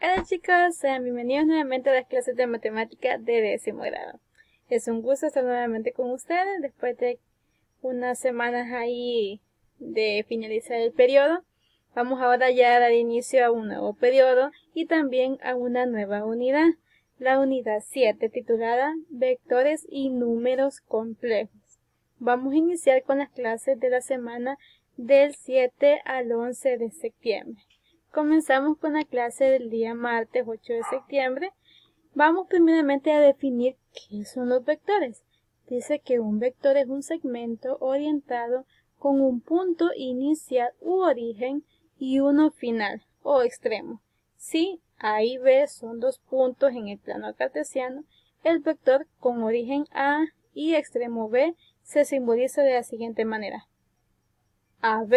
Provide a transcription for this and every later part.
Hola chicos, sean bienvenidos nuevamente a las clases de matemática de 10º grado. Es un gusto estar nuevamente con ustedes después de unas semanas ahí de finalizar el periodo. Vamos ahora ya a dar inicio a un nuevo periodo y también a una nueva unidad, la unidad 7 titulada Vectores y números complejos. Vamos a iniciar con las clases de la semana del 7 al 11 de septiembre. Comenzamos con la clase del día martes 8 de septiembre. Vamos primeramente a definir qué son los vectores. Dice que un vector es un segmento orientado con un punto inicial u origen y uno final o extremo. Si A y B son dos puntos en el plano cartesiano, el vector con origen A y extremo B se simboliza de la siguiente manera. AB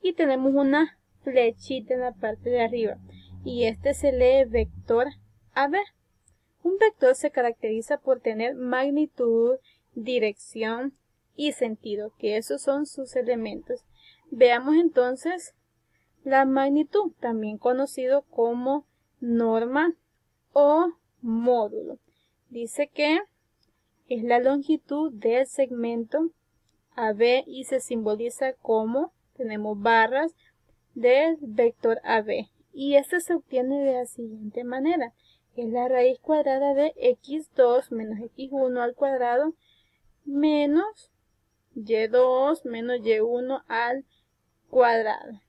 y tenemos una flechita en la parte de arriba y este se lee vector AB. Un vector se caracteriza por tener magnitud, dirección y sentido, que esos son sus elementos. Veamos entonces la magnitud, también conocido como norma o módulo. Dice que es la longitud del segmento AB y se simboliza como, tenemos barras, del vector AB. Y este se obtiene de la siguiente manera. Es la raíz cuadrada de x2 menos x1 al cuadrado menos y2 menos y1 al cuadrado.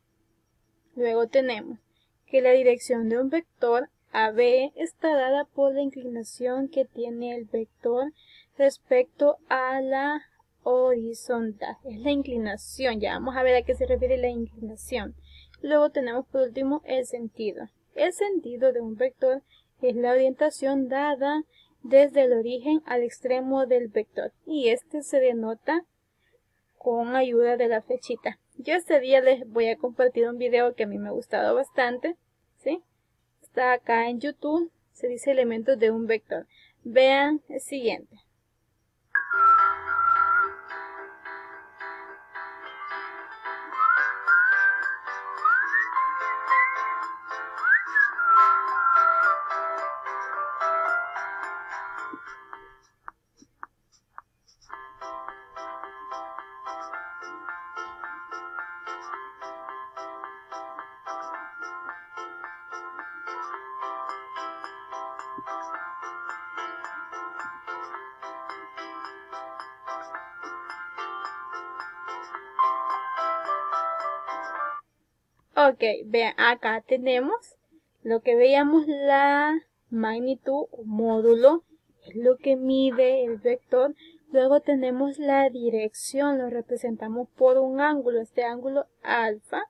Luego tenemos que la dirección de un vector AB está dada por la inclinación que tiene el vector respecto a la horizontal. Es la inclinación, ya vamos a ver a qué se refiere la inclinación. Luego tenemos por último el sentido. El sentido de un vector es la orientación dada desde el origen al extremo del vector y este se denota con ayuda de la flechita. Yo este día les voy a compartir un video que a mí me ha gustado bastante, ¿sí? Está acá en YouTube, se dice elementos de un vector. Vean el siguiente. Ok, vean, acá tenemos lo que veíamos, la magnitud o módulo, es lo que mide el vector. Luego tenemos la dirección, lo representamos por un ángulo, este ángulo alfa,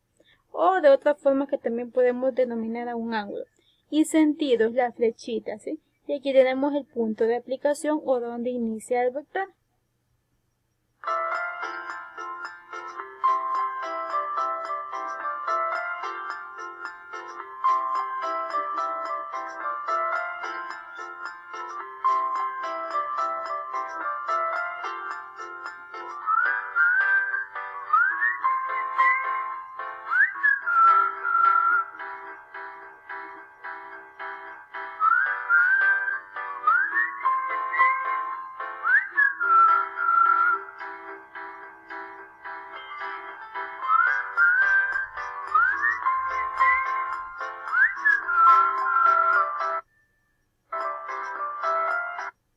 o de otra forma que también podemos denominar a un ángulo. Y sentido es la flechita, ¿sí? Y aquí tenemos el punto de aplicación o donde inicia el vector.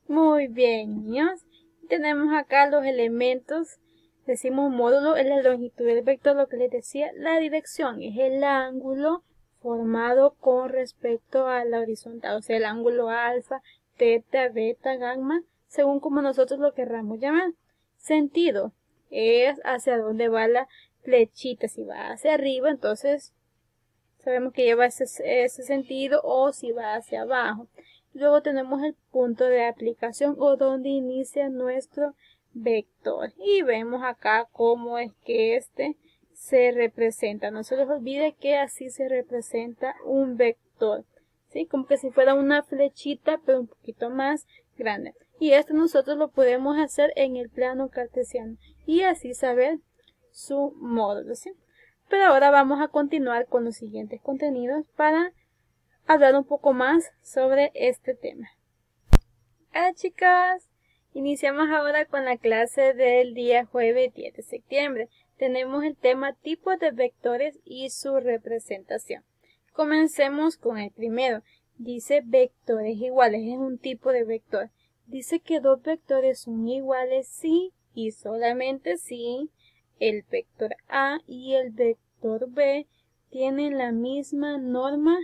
Muy bien, niños. Tenemos acá los elementos. Decimos módulo, es la longitud del vector, lo que les decía. La dirección es el ángulo formado con respecto a la horizontal, o sea, el ángulo alfa, teta, beta, gamma, según como nosotros lo querramos llamar. Sentido es hacia dónde va la flechita. Si va hacia arriba, entonces sabemos que lleva ese sentido, o si va hacia abajo. Luego tenemos el punto de aplicación o donde inicia nuestro vector. Y vemos acá cómo es que este se representa. No se les olvide que así se representa un vector, ¿sí? Como que si fuera una flechita, pero un poquito más grande. Y esto nosotros lo podemos hacer en el plano cartesiano y así saber su módulo, ¿sí? Pero ahora vamos a continuar con los siguientes contenidos para hablar un poco más sobre este tema. Hola chicas, iniciamos ahora con la clase del día jueves 10 de septiembre. Tenemos el tema tipos de vectores y su representación. Comencemos con el primero. Dice vectores iguales, es un tipo de vector. Dice que dos vectores son iguales si y solamente si el vector A y el vector B tienen la misma norma,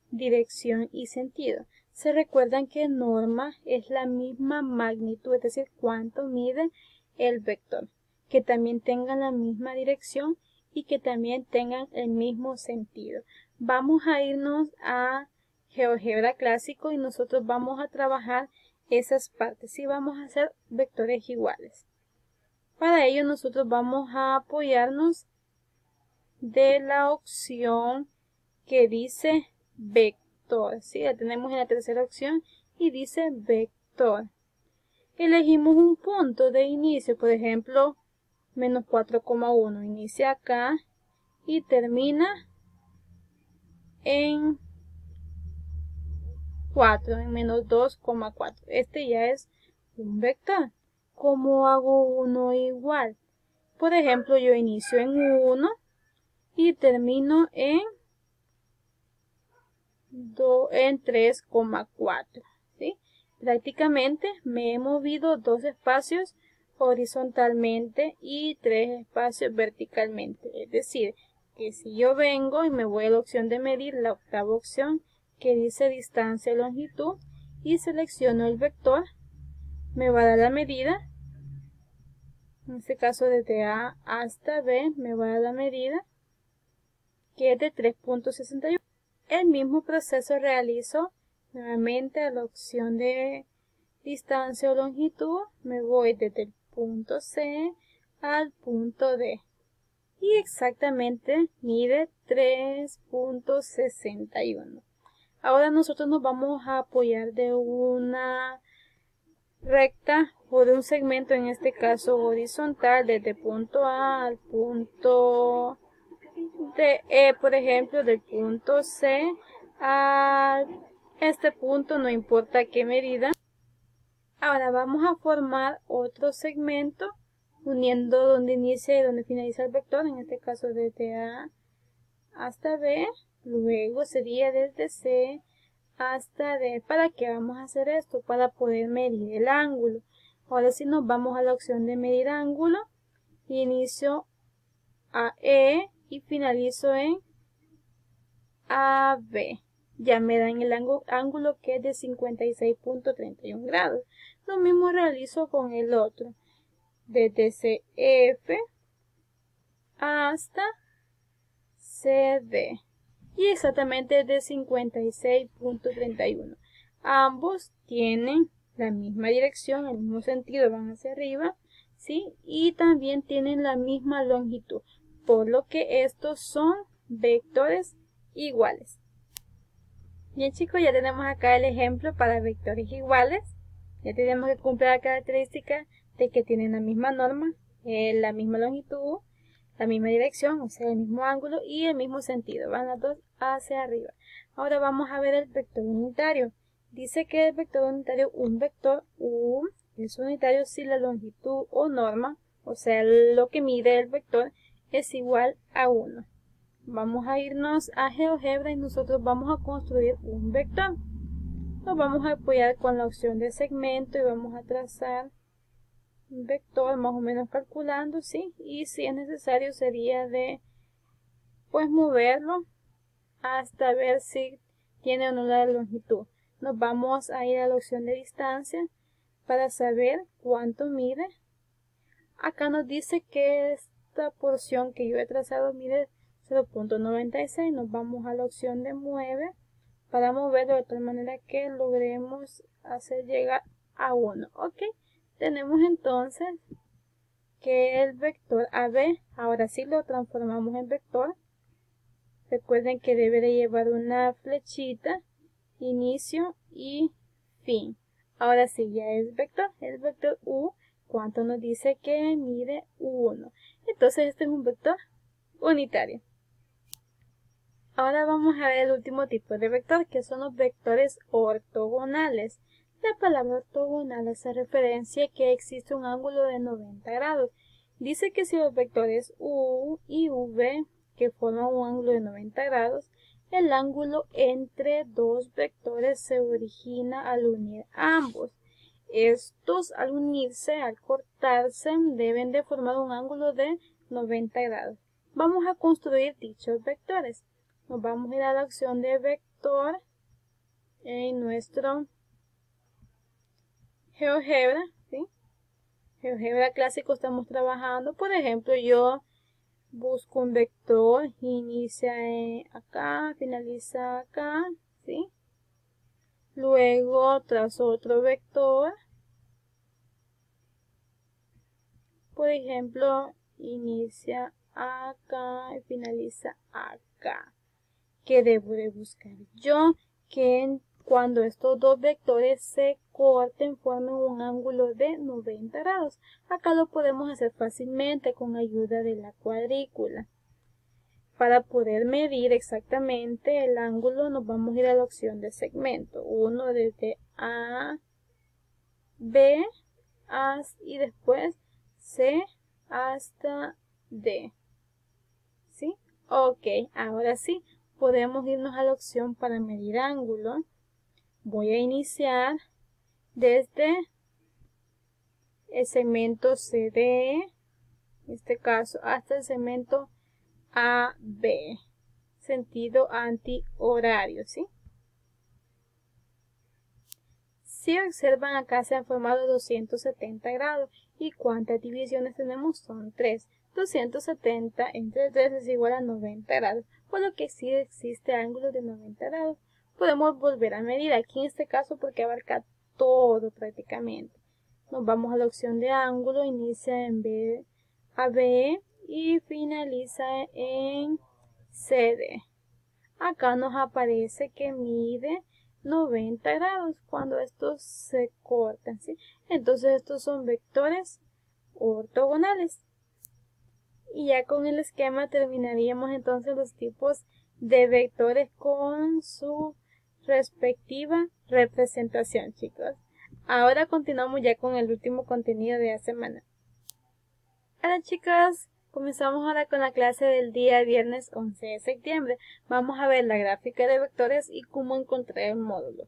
dirección y sentido. Se recuerdan que norma es la misma magnitud, es decir, cuánto mide el vector. Que también tengan la misma dirección y que también tengan el mismo sentido. Vamos a irnos a GeoGebra clásico y nosotros vamos a trabajar esas partes y vamos a hacer vectores iguales. Para ello nosotros vamos a apoyarnos de la opción que dice vector, ¿sí? La tenemos en la tercera opción y dice vector. Elegimos un punto de inicio, por ejemplo, menos 4,1. Inicia acá y termina en 4, en menos 2,4. Este ya es un vector. ¿Cómo hago uno igual? Por ejemplo, yo inicio en 1 y termino en 3,4. ¿sí? Prácticamente me he movido 2 espacios horizontalmente y 3 espacios verticalmente. Es decir, que si yo vengo y me voy a la opción de medir, la octava opción que dice distancia y longitud, y selecciono el vector, me va a dar la medida. En este caso desde A hasta B me va a dar la medida, que es de 3,61. El mismo proceso realizo nuevamente a la opción de distancia o longitud. Me voy desde el punto C al punto D. Y exactamente mide 3,61. Ahora nosotros nos vamos a apoyar de una recta o de un segmento, en este caso horizontal, desde punto A al punto D, por ejemplo, del punto C a este punto, no importa qué medida. Ahora vamos a formar otro segmento uniendo donde inicia y donde finaliza el vector, en este caso desde A hasta B, luego sería desde C hasta D. ¿Para qué vamos a hacer esto? Para poder medir el ángulo. Ahora sí nos vamos a la opción de medir ángulo, inicio a E y finalizo en AB. Ya me dan el ángulo que es de 56,31 grados. Lo mismo realizo con el otro. Desde CF hasta CD. Y exactamente de 56,31. Ambos tienen la misma dirección, el mismo sentido, van hacia arriba, ¿sí? Y también tienen la misma longitud, por lo que estos son vectores iguales. Bien chicos, ya tenemos acá el ejemplo para vectores iguales. Ya tenemos que cumplir la característica de que tienen la misma norma, la misma longitud, la misma dirección, o sea, el mismo ángulo y el mismo sentido. Van las dos hacia arriba. Ahora vamos a ver el vector unitario. Dice que el vector unitario, un vector U, es unitario si la longitud o norma, o sea, lo que mide el vector, es igual a 1. Vamos a irnos a GeoGebra y nosotros vamos a construir un vector. Nos vamos a apoyar con la opción de segmento y vamos a trazar un vector más o menos calculando, ¿sí? Y si es necesario sería de pues moverlo hasta ver si tiene o no la longitud. Nos vamos a ir a la opción de distancia para saber cuánto mide. Acá nos dice que esta porción que yo he trazado mide 0,96. Nos vamos a la opción de mueve para moverlo de tal manera que logremos hacer llegar a 1. Ok, tenemos entonces que el vector AB, ahora sí lo transformamos en vector. Recuerden que debe de llevar una flechita, inicio y fin. Ahora sí ya es vector, el vector U, ¿cuánto nos dice que mide 1? Entonces este es un vector unitario. Ahora vamos a ver el último tipo de vector, que son los vectores ortogonales. La palabra ortogonal hace referencia a que existe un ángulo de 90 grados. Dice que si los vectores U y V, que forman un ángulo de 90 grados, el ángulo entre dos vectores se origina al unir ambos. Estos, al unirse, al cortarse, deben de formar un ángulo de 90 grados. Vamos a construir dichos vectores. Nos vamos a ir a la opción de vector en nuestro GeoGebra, ¿sí? GeoGebra clásico estamos trabajando. Por ejemplo, yo busco un vector, inicia acá, finaliza acá, ¿sí? Luego trazo otro vector. Por ejemplo, inicia acá y finaliza acá. ¿Qué debo de buscar yo? Que cuando estos dos vectores se corten formen un ángulo de 90 grados. Acá lo podemos hacer fácilmente con ayuda de la cuadrícula. Para poder medir exactamente el ángulo nos vamos a ir a la opción de segmento. Uno desde A, B, y después C hasta D. ¿Sí? Ok, ahora sí. Podemos irnos a la opción para medir ángulo. Voy a iniciar desde el segmento CD, en este caso, hasta el segmento AB, sentido antihorario, ¿sí? Si observan, acá se han formado 270 grados. ¿Y cuántas divisiones tenemos? Son 3. 270 entre 3 es igual a 90 grados, por lo que sí existe ángulo de 90 grados. Podemos volver a medir aquí en este caso porque abarca todo prácticamente. Nos vamos a la opción de ángulo, inicia en AB y finaliza en CD. Acá nos aparece que mide 90 grados cuando estos se cortan, ¿sí? Entonces estos son vectores ortogonales. Y ya con el esquema terminaríamos entonces los tipos de vectores con su respectiva representación, chicos. Ahora continuamos ya con el último contenido de la semana. Hola chicos, comenzamos ahora con la clase del día viernes 11 de septiembre. Vamos a ver la gráfica de vectores y cómo encontrar el módulo.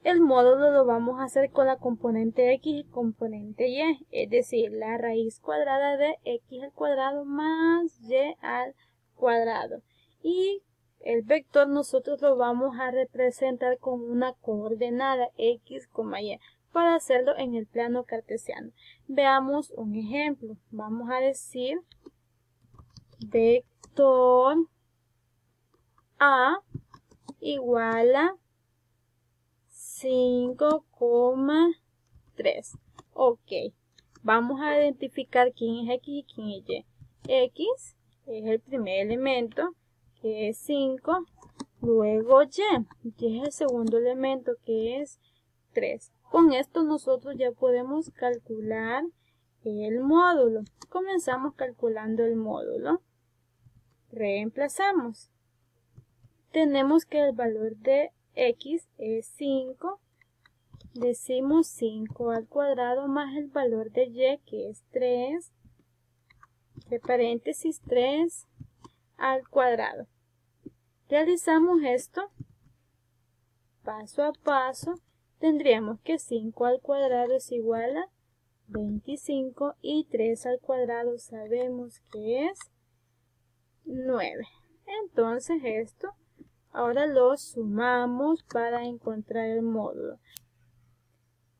El módulo lo vamos a hacer con la componente x y componente y, es decir, la raíz cuadrada de x al cuadrado más y al cuadrado. Y el vector nosotros lo vamos a representar con una coordenada x, y, para hacerlo en el plano cartesiano. Veamos un ejemplo. Vamos a decir vector A igual a 5,3. Ok, vamos a identificar quién es x y quién es y. X es el primer elemento, que es 5, luego y es el segundo elemento, que es 3. Con esto nosotros ya podemos calcular el módulo. Comenzamos calculando el módulo. Reemplazamos. Tenemos que el valor de x es 5, decimos 5 al cuadrado más el valor de y, que es 3, entre paréntesis 3 al cuadrado. Realizamos esto paso a paso. Tendríamos que 5 al cuadrado es igual a 25 y 3 al cuadrado sabemos que es 9. Entonces esto ahora lo sumamos para encontrar el módulo.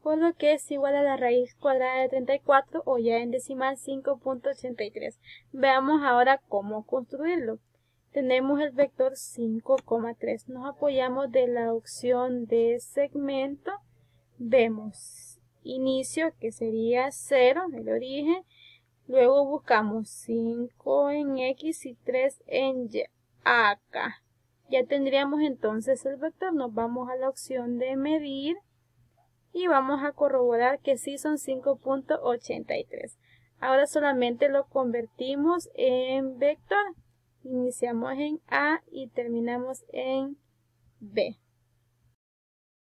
Por lo que es igual a la raíz cuadrada de 34 o ya en decimal 5.83. Veamos ahora cómo construirlo. Tenemos el vector 5,3. Nos apoyamos de la opción de segmento. Vemos inicio, que sería 0, el origen. Luego buscamos 5 en x y 3 en y. Acá. Ya tendríamos entonces el vector. Nos vamos a la opción de medir. Y vamos a corroborar que sí son 5.83. Ahora solamente lo convertimos en vector. Iniciamos en A y terminamos en B.